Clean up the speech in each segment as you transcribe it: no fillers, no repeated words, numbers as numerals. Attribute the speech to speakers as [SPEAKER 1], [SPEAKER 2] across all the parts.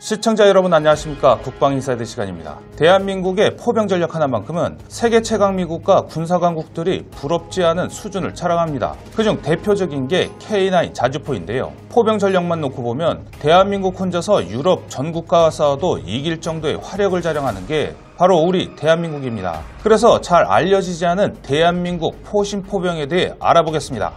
[SPEAKER 1] 시청자 여러분 안녕하십니까. 국방인사이드 시간입니다. 대한민국의 포병 전력 하나만큼은 세계 최강 미국과 군사강국들이 부럽지 않은 수준을 자랑합니다. 그중 대표적인 게 K9 자주포인데요. 포병 전력만 놓고 보면 대한민국 혼자서 유럽 전 국가와 싸워도 이길 정도의 화력을 자랑하는 게 바로 우리 대한민국입니다. 그래서 잘 알려지지 않은 대한민국 포신 포병에 대해 알아보겠습니다.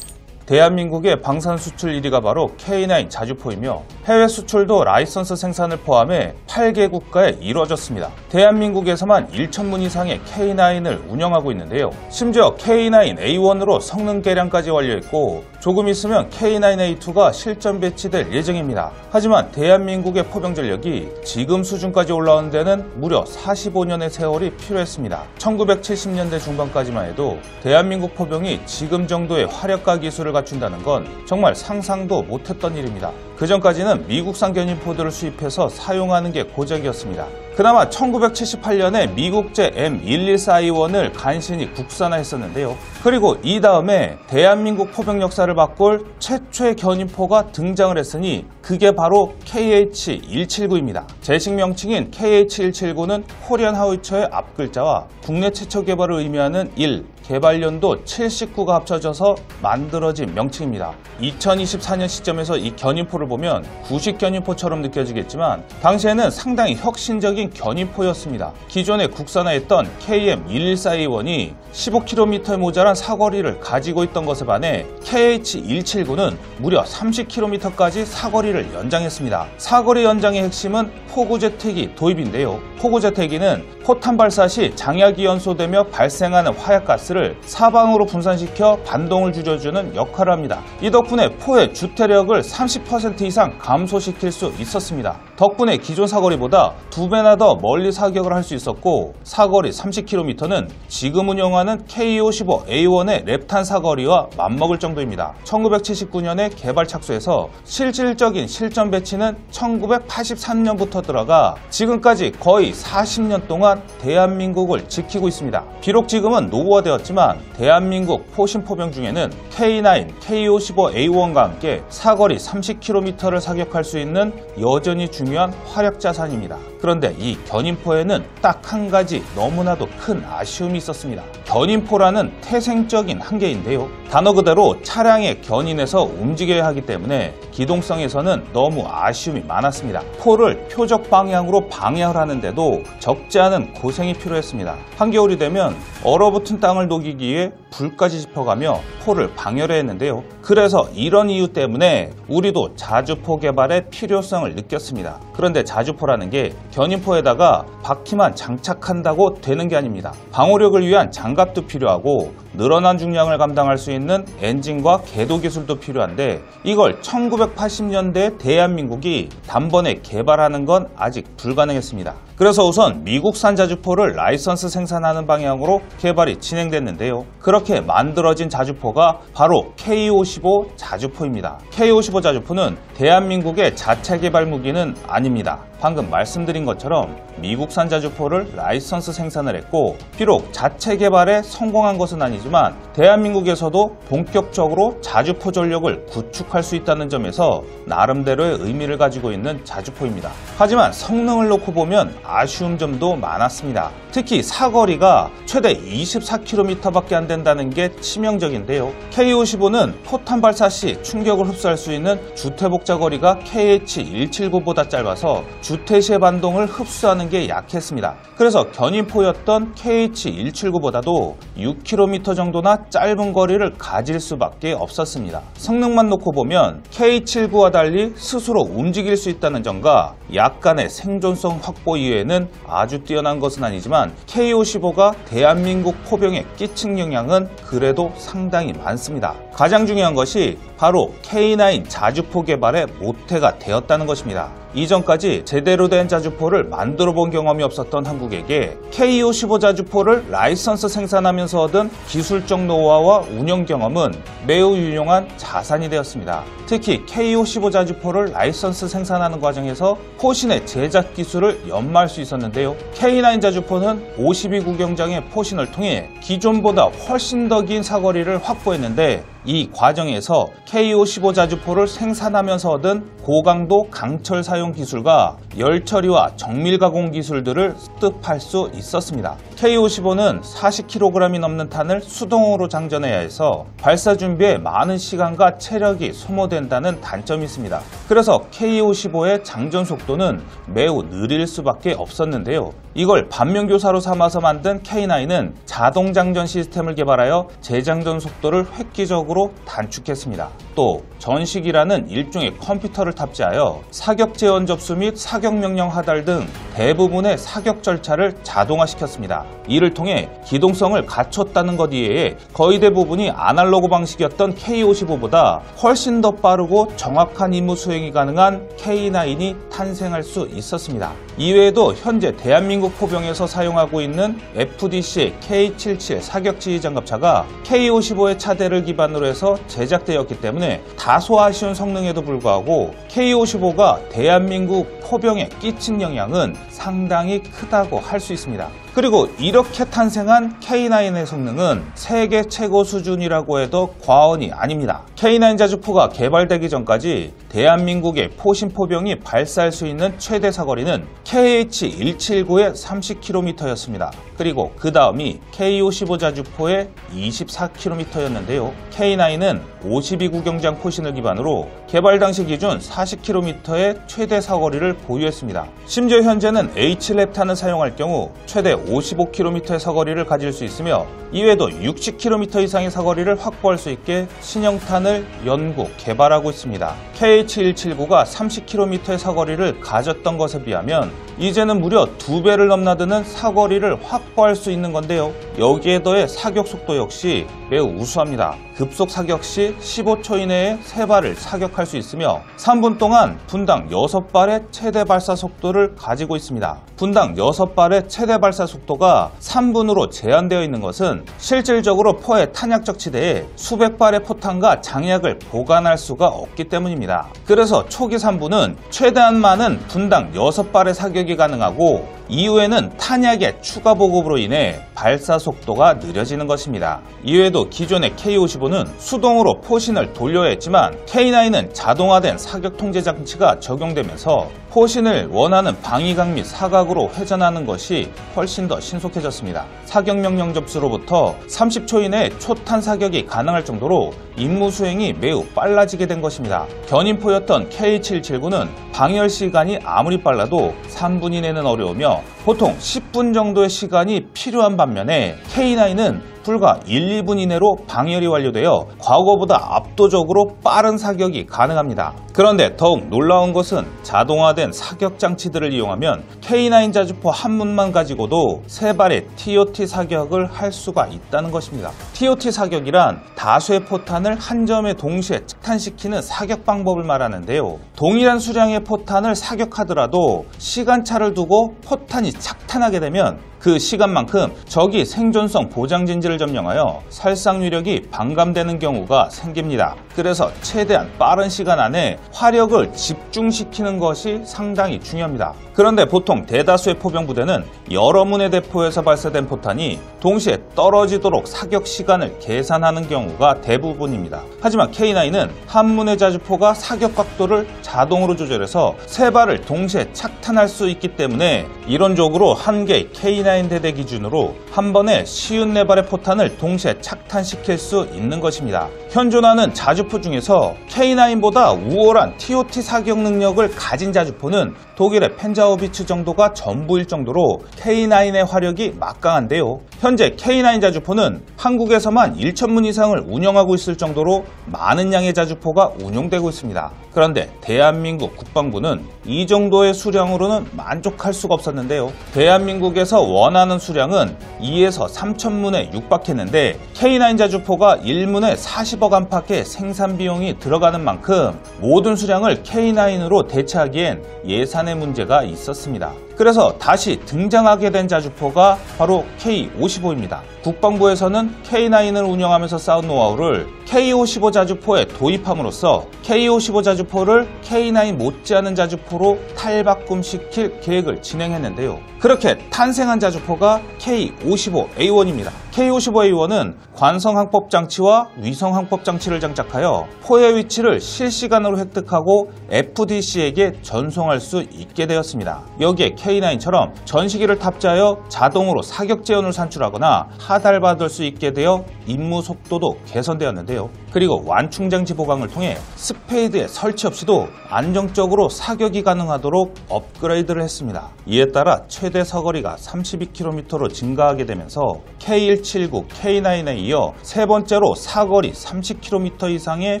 [SPEAKER 1] 대한민국의 방산 수출 1위가 바로 K9 자주포이며 해외 수출도 라이선스 생산을 포함해 8개 국가에 이루어졌습니다. 대한민국에서만 1,000문 이상의 K9을 운영하고 있는데요. 심지어 K9A1으로 성능 개량까지 완료했고 조금 있으면 K9A2가 실전 배치될 예정입니다. 하지만 대한민국의 포병 전력이 지금 수준까지 올라오는 데는 무려 45년의 세월이 필요했습니다. 1970년대 중반까지만 해도 대한민국 포병이 지금 정도의 화력과 기술을 갖춘다는 건 정말 상상도 못했던 일입니다. 그전까지는 미국산 견인포들을 수입해서 사용하는 게 고작이었습니다. 그나마 1978년에 미국제 M114A1을 간신히 국산화했었는데요. 그리고 이 다음에 대한민국 포병 역사를 바꿀 최초의 견인포가 등장을 했으니 그게 바로 KH-179입니다. 제식 명칭인 KH-179는 코리안 하우이처의 앞글자와 국내 최초 개발을 의미하는 1, 개발연도 79가 합쳐져서 만들어진 명칭입니다. 2024년 시점에서 이 견인포를 보면 구식 견인포처럼 느껴지겠지만 당시에는 상당히 혁신적인 견인포였습니다. 기존에 국산화했던 KM114A1이 15km에 모자란 사거리를 가지고 있던 것에 반해 KH-179는 무려 30km까지 사거리를 연장했습니다. 사거리 연장의 핵심은 포구제트기 도입인데요. 포구제트기는 포탄 발사 시 장약이 연소되며 발생하는 화약가스를 사방으로 분산시켜 반동을 줄여주는 역할을 합니다. 이 덕분에 포의 주퇴력을 30% 이상 감소시킬 수 있었습니다. 덕분에 기존 사거리보다 2배나 더 멀리 사격을 할 수 있었고 사거리 30km는 지금 운영하는 K55A1의 랩탄 사거리와 맞먹을 정도입니다. 1979년에 개발 착수해서 실질적인 실전 배치는 1983년부터 들어가 지금까지 거의 40년 동안 대한민국을 지키고 있습니다. 비록 지금은 노후화되었지만 대한민국 포신 포병 중에는 K9, K55A1과 함께 사거리 30km를 사격할 수 있는 여전히 중요한 화력 자산입니다. 그런데 이 견인포에는 딱 한 가지 너무나도 큰 아쉬움이 있었습니다. 견인포라는 태생적인 한계인데요. 단어 그대로 차량의 견인에서 움직여야 하기 때문에 기동성에서는 너무 아쉬움이 많았습니다. 포를 표적 방향으로 방향을 하는데도 적지 않은 고생이 필요했습니다. 한겨울이 되면 얼어붙은 땅을 녹이기 위해 불까지 짚어가며 포를 방열해야 했는데요. 그래서 이런 이유 때문에 우리도 자주포 개발의 필요성을 느꼈습니다. 그런데 자주포라는 게 견인포에다가 바퀴만 장착한다고 되는 게 아닙니다. 방호력을 위한 장갑도 필요하고 늘어난 중량을 감당할 수 있는 엔진과 궤도 기술도 필요한데 이걸 1980년대 대한민국이 단번에 개발하는 건 아직 불가능했습니다. 그래서 우선 미국산 자주포를 라이선스 생산하는 방향으로 개발이 진행됐는데요. 그렇게 만들어진 자주포가 바로 K55 자주포입니다. K55 자주포는 대한민국의 자체 개발 무기는 아닙니다. 방금 말씀드린 것처럼 미국산 자주포를 라이선스 생산을 했고 비록 자체 개발에 성공한 것은 아니지만 대한민국에서도 본격적으로 자주포 전력을 구축할 수 있다는 점에서 나름대로의 의미를 가지고 있는 자주포입니다. 하지만 성능을 놓고 보면 아쉬운 점도 많았습니다. 특히 사거리가 최대 24km밖에 안 된다는 게 치명적인데요. K55는 포탄 발사 시 충격을 흡수할 수 있는 주퇴복자 거리가 KH-179보다 짧아서 주퇴시의 반동을 흡수하는 게 약했습니다. 그래서 견인포였던 KH-179보다도 6km 정도나 짧은 거리를 가질 수밖에 없었습니다. 성능만 놓고 보면 K79와 달리 스스로 움직일 수 있다는 점과 약간의 생존성 확보 이외에는 아주 뛰어난 것은 아니지만 K55가 대한민국 포병에 끼친 영향은 그래도 상당히 많습니다. 가장 중요한 것이 바로 K9 자주포 개발의 모태가 되었다는 것입니다. 이전까지 제대로 된 자주포를 만들어 본 경험이 없었던 한국에게 K55 자주포를 라이선스 생산하면서 얻은 기술적 노하우와 운영 경험은 매우 유용한 자산이 되었습니다. 특히 K55 자주포를 라이선스 생산하는 과정에서 포신의 제작 기술을 연마할 수 있었는데요. K9 자주포는 52구경장의 포신을 통해 기존보다 훨씬 더 긴 사거리를 확보했는데 이 과정에서 K55 자주포를 생산하면서 얻은 고강도 강철 사용 기술과 열 처리와 정밀 가공 기술들을 습득할 수 있었습니다. K55는 40kg이 넘는 탄을 수동으로 장전해야 해서 발사 준비에 많은 시간과 체력이 소모된다는 단점이 있습니다. 그래서 K55의 장전 속도는 매우 느릴 수밖에 없었는데요. 이걸 반면교사로 삼아서 만든 K9은 자동 장전 시스템을 개발하여 재장전 속도를 획기적으로 단축했습니다. 또 전식이라는 일종의 컴퓨터를 탑재하여 사격 제원 접수 및 사격 명령 하달 등 대부분의 사격 절차를 자동화시켰습니다. 이를 통해 기동성을 갖췄다는 것 이외에 거의 대부분이 아날로그 방식이었던 K55보다 훨씬 더 빠르고 정확한 임무 수행이 가능한 K9이 탄생할 수 있었습니다. 이외에도 현재 대한민국 포병에서 사용하고 있는 FDC의 K77 사격 지휘 장갑차가 K55의 차대를 기반으로 해서 제작되었기 때문에 다소 아쉬운 성능에도 불구하고 K55가 대한민국 포병에 끼친 영향은 상당히 크다고 할 수 있습니다. 그리고 이렇게 탄생한 K9의 성능은 세계 최고 수준이라고 해도 과언이 아닙니다. K9 자주포가 개발되기 전까지 대한민국의 포신포병이 발사할 수 있는 최대 사거리는 KH-179의 30km였습니다. 그리고 그 다음이 K55 자주포의 24km였는데요. K9은 52구경장 포신을 기반으로 개발 당시 기준 40km의 최대 사거리를 보유했습니다. 심지어 현재는 H랩탄을 사용할 경우 최대 55km의 사거리를 가질 수 있으며 이외에도 60km 이상의 사거리를 확보할 수 있게 신형탄을 연구, 개발하고 있습니다. KH-179가 30km의 사거리를 가졌던 것에 비하면 이제는 무려 2배를 넘나드는 사거리를 확보할 수 있는 건데요. 여기에 더해 사격 속도 역시 매우 우수합니다. 급속 사격 시 15초 이내에 3발을 사격할 수 있으며 3분 동안 분당 6발의 최대 발사 속도를 가지고 있습니다. 분당 6발의 최대 발사 속도가 3분으로 제한되어 있는 것은 실질적으로 포의 탄약적 지대에 수백 발의 포탄과 장약을 보관할 수가 없기 때문입니다. 그래서 초기 3분은 최대한 많은 분당 6발의 사격이 가능하고 이후에는 탄약의 추가 보급으로 인해 발사 속도가 느려지는 것입니다. 이외에도 기존의 K55는 수동으로 포신을 돌려야 했지만 K9은 자동화된 사격 통제 장치가 적용되면서 포신을 원하는 방위각 및 사각으로 회전하는 것이 훨씬 더 신속해졌습니다. 사격 명령 접수로부터 30초 이내에 초탄 사격이 가능할 정도로 임무 수행이 매우 빨라지게 된 것입니다. 견인포였던 K779는 방열 시간이 아무리 빨라도 3분 이내는 어려우며 보통 10분 정도의 시간이 필요한 반면에 K9은 불과 1, 2분 이내로 방열이 완료되어 과거보다 압도적으로 빠른 사격이 가능합니다. 그런데 더욱 놀라운 것은 자동화된 사격 장치들을 이용하면 K9 자주포 한 문만 가지고도 3발의 TOT 사격을 할 수가 있다는 것입니다. TOT 사격이란 다수의 포탄을 한 점에 동시에 착탄시키는 사격 방법을 말하는데요. 동일한 수량의 포탄을 사격하더라도 시간차를 두고 포탄이 착탄하게 되면 그 시간만큼 적이 생존성 보장 진지를 점령하여 살상 위력이 반감되는 경우가 생깁니다. 그래서 최대한 빠른 시간 안에 화력을 집중시키는 것이 상당히 중요합니다. 그런데 보통 대다수의 포병 부대는 여러 문의 대포에서 발사된 포탄이 동시에 떨어지도록 사격 시간을 계산하는 경우가 대부분입니다. 하지만 K9은 한 문의 자주포가 사격 각도를 자동으로 조절해서 3발을 동시에 착탄할 수 있기 때문에 이론적으로 한 개의 K9 대대 기준으로 한 번에 쉬운 4발의 포탄을 동시에 착탄시킬 수 있는 것입니다. 현존하는 자주포 중에서 K9보다 우월한 TOT 사격 능력을 가진 자주포는 독일의 펜자우비츠 정도가 전부일 정도로 K9의 화력이 막강한데요. 현재 K9 자주포는 한국에서만 1,000문 이상을 운영하고 있을 정도로 많은 양의 자주포가 운용되고 있습니다. 그런데 대한민국 국방부는 이 정도의 수량으로는 만족할 수가 없었는데요. 대한민국에서 원하는 수량은 2에서 3,000문에 육박했는데 K9 자주포가 1문에 40억 안팎의 생산 비용이 들어가는 만큼 모든 수량을 K9으로 대체하기엔 예산의 문제가 있었습니다. 그래서 다시 등장하게 된 자주포가 바로 K55입니다. 국방부에서는 K9을 운영하면서 쌓은 노하우를 K55 자주포에 도입함으로써 K55 자주포를 K9 못지않은 자주포로 탈바꿈시킬 계획을 진행했는데요. 그렇게 탄생한 자주포가 K55A1입니다. K55A1은 관성항법 장치와 위성항법 장치를 장착하여 포의 위치를 실시간으로 획득하고 FDC에게 전송할 수 있게 되었습니다. 여기에 K9처럼 전시기를 탑재하여 자동으로 사격 재현을 산출하거나 하달받을 수 있게 되어 임무 속도도 개선되었는데요. 그리고 완충장치 보강을 통해 스페이드에 설치 없이도 안정적으로 사격이 가능하도록 업그레이드를 했습니다. 이에 따라 최대 사거리가 32km로 증가하게 되면서 K179, K9에 이어 세 번째로 사거리 30km 이상의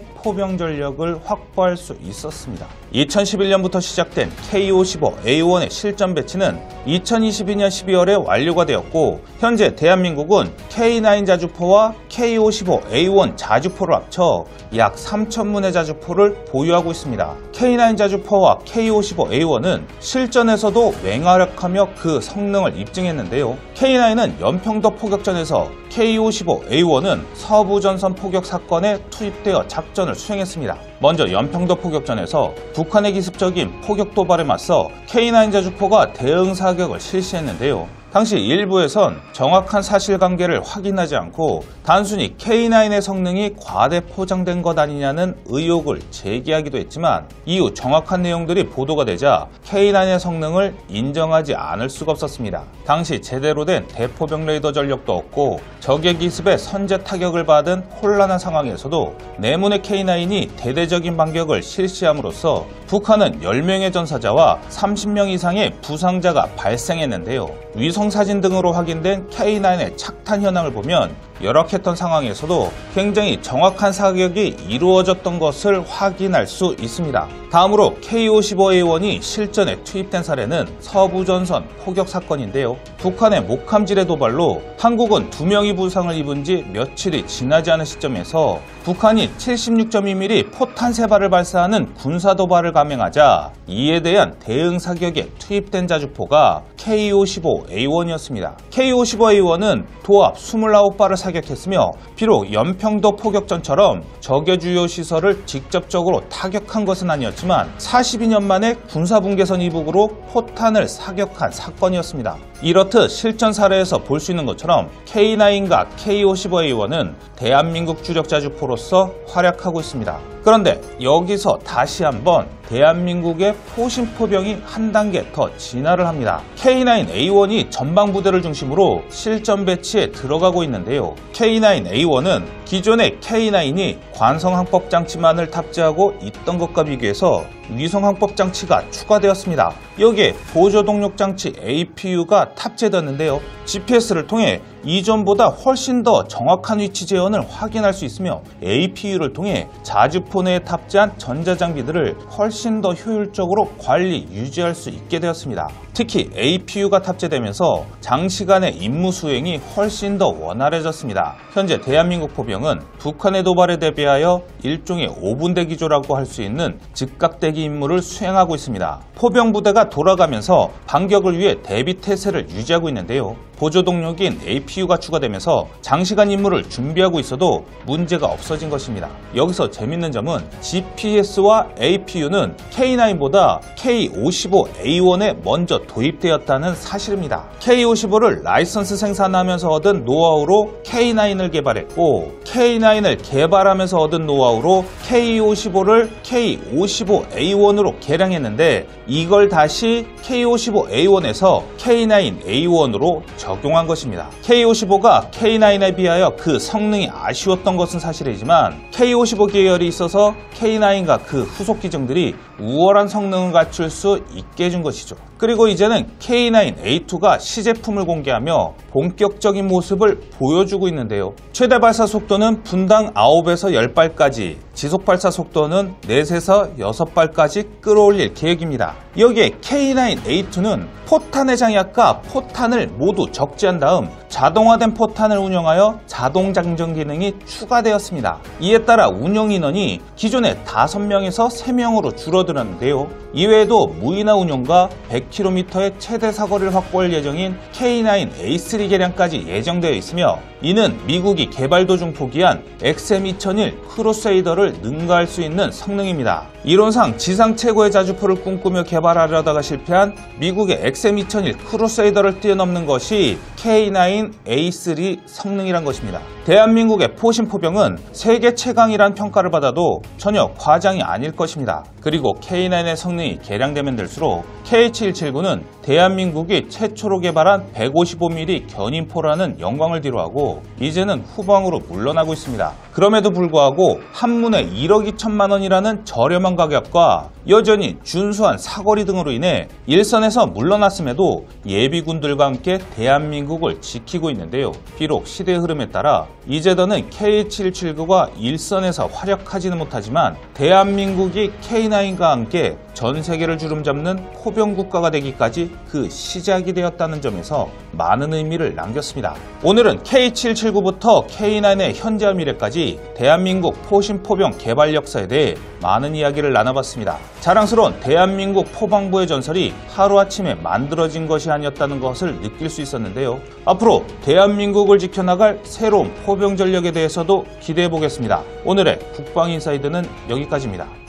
[SPEAKER 1] 포병 전력을 확보할 수 있었습니다. 2011년부터 시작된 K55A1의 실전 배치는 2022년 12월에 완료가 되었고, 현재 대한민국은 K9 자주포와 K55A1 자주포를 합쳐 약 3,000문의 자주포를 보유하고 있습니다. K9 자주포와 K55A1은 실전에서도 맹활약하며 그 성능을 입증했는데요. K9은 연평도 포격전에서, K55A1은 서부전선 포격 사건에 투입되어 작전을 수행했습니다. 먼저 연평도 포격전에서 북한의 기습적인 포격 도발에 맞서 K9 자주포가 대응 사격을 실시했는데요. 당시 일부에선 정확한 사실관계를 확인하지 않고 단순히 K9의 성능이 과대 포장된 것 아니냐는 의혹을 제기하기도 했지만, 이후 정확한 내용들이 보도가 되자 K9의 성능을 인정하지 않을 수가 없었습니다. 당시 제대로 된 대포병 레이더 전력도 없고 적의 기습에 선제 타격을 받은 혼란한 상황에서도 내문의 K9이 대대적인 반격을 실시함으로써 북한은 10명의 전사자와 30명 이상의 부상자가 발생했는데요. 위성 사진 등으로 확인된 K9의 착탄 현황을 보면 열악했던 상황에서도 굉장히 정확한 사격이 이루어졌던 것을 확인할 수 있습니다. 다음으로 K55A1이 실전에 투입된 사례는 서부전선 포격 사건인데요. 북한의 목함질의 도발로 한국은 2명이 부상을 입은 지 며칠이 지나지 않은 시점에서 북한이 76.2mm 포탄 3발을 발사하는 군사 도발을 감행하자 이에 대한 대응 사격에 투입된 자주포가 K55A1이었습니다. K55A1은 도합 29발을 사격했으며, 비록 연평도 포격전처럼 적의 주요 시설을 직접적으로 타격한 것은 아니었지만 42년 만에 군사분계선 이북으로 포탄을 사격한 사건이었습니다. 이렇듯 실전 사례에서 볼 수 있는 것처럼 K9과 K55A1은 대한민국 주력 자주포로서 활약하고 있습니다. 그런데 여기서 다시 한번 대한민국의 포신포병이 한 단계 더 진화를 합니다. K9A1이 전방부대를 중심으로 실전 배치에 들어가고 있는데요. K9A1은 기존의 K9이 관성항법 장치만을 탑재하고 있던 것과 비교해서 위성항법 장치가 추가되었습니다. 여기에 보조동력 장치 APU가 탑재되었는데요. GPS를 통해 이전보다 훨씬 더 정확한 위치 재현을 확인할 수 있으며, APU를 통해 자주포 내에 탑재한 전자장비들을 훨씬 더 효율적으로 관리, 유지할 수 있게 되었습니다. 특히 APU가 탑재되면서 장시간의 임무 수행이 훨씬 더 원활해졌습니다. 현재 대한민국 포병은 북한의 도발에 대비하여 일종의 5분대 기조라고 할 수 있는 즉각대기 임무를 수행하고 있습니다. 포병 부대가 돌아가면서 반격을 위해 대비 태세를 유지하고 있는데요. 보조동력인 APU가 추가되면서 장시간 임무를 준비하고 있어도 문제가 없어진 것입니다. 여기서 재밌는 점은 GPS와 APU는 K9보다 K55A1에 먼저 도입되었다는 사실입니다. K55를 라이선스 생산하면서 얻은 노하우로 K9을 개발했고, K9을 개발하면서 얻은 노하우로 K55를 K55A1으로 개량했는데, 이걸 다시 K55A1에서 K9A1으로 적용한 것입니다. K55가 K9에 비하여 그 성능이 아쉬웠던 것은 사실이지만, K55 계열이 있어서 K9과 그 후속 기종들이 우월한 성능을 갖출 수 있게 해준 것이죠. 그리고 이제는 K9A2가 시제품을 공개하며 본격적인 모습을 보여주고 있는데요. 최대 발사 속도는 분당 9에서 10발까지, 지속 발사 속도는 4에서 6발까지 끌어올릴 계획입니다. 여기에 K9A2는 포탄의 장약과 포탄을 모두 적재한 다음 자동화된 포탄을 운영하여 자동 장전 기능이 추가되었습니다. 이에 따라 운영 인원이 기존의 5명에서 3명으로 줄어들었는데요. 이외에도 무인화 운용과 100km의 최대 사거리를 확보할 예정인 K9A3 개량까지 예정되어 있으며, 이는 미국이 개발 도중 포기한 XM2001 크루세이더를 능가할 수 있는 성능입니다. 이론상 지상 최고의 자주포를 꿈꾸며 개발하려다가 실패한 미국의 XM2001 크루세이더를 뛰어넘는 것이 K9A3 성능이란 것입니다. 대한민국의 포신포병은 세계 최강이란 평가를 받아도 전혀 과장이 아닐 것입니다. 그리고 K9의 성능이 개량되면 될수록 KH-179는 대한민국이 최초로 개발한 155mm 견인포라는 영광을 뒤로하고 이제는 후방으로 물러나고 있습니다. 그럼에도 불구하고 한문에 1억 2천만 원이라는 저렴한 가격과 여전히 준수한 사거리 등으로 인해 일선에서 물러났음에도 예비군들과 함께 대한민국을 지키고 있는데요. 비록 시대의 흐름에 따라 이제 더는 KH-179가 일선에서 활약하지는 못하지만 대한민국이 K9과 함께 전 세계를 주름잡는 포병 국가가 되기까지 그 시작이 되었다는 점에서 많은 의미를 남겼습니다. 오늘은 KH-179부터 K9의 현재와 미래까지 대한민국 포신포병 개발 역사에 대해 많은 이야기를 나눠봤습니다. 자랑스러운 대한민국 포방부의 전설이 하루아침에 만들어진 것이 아니었다는 것을 느낄 수 있었는데요. 앞으로 대한민국을 지켜나갈 새로운 포병 전력에 대해서도 기대해 보겠습니다. 오늘의 국방인사이드는 여기까지입니다.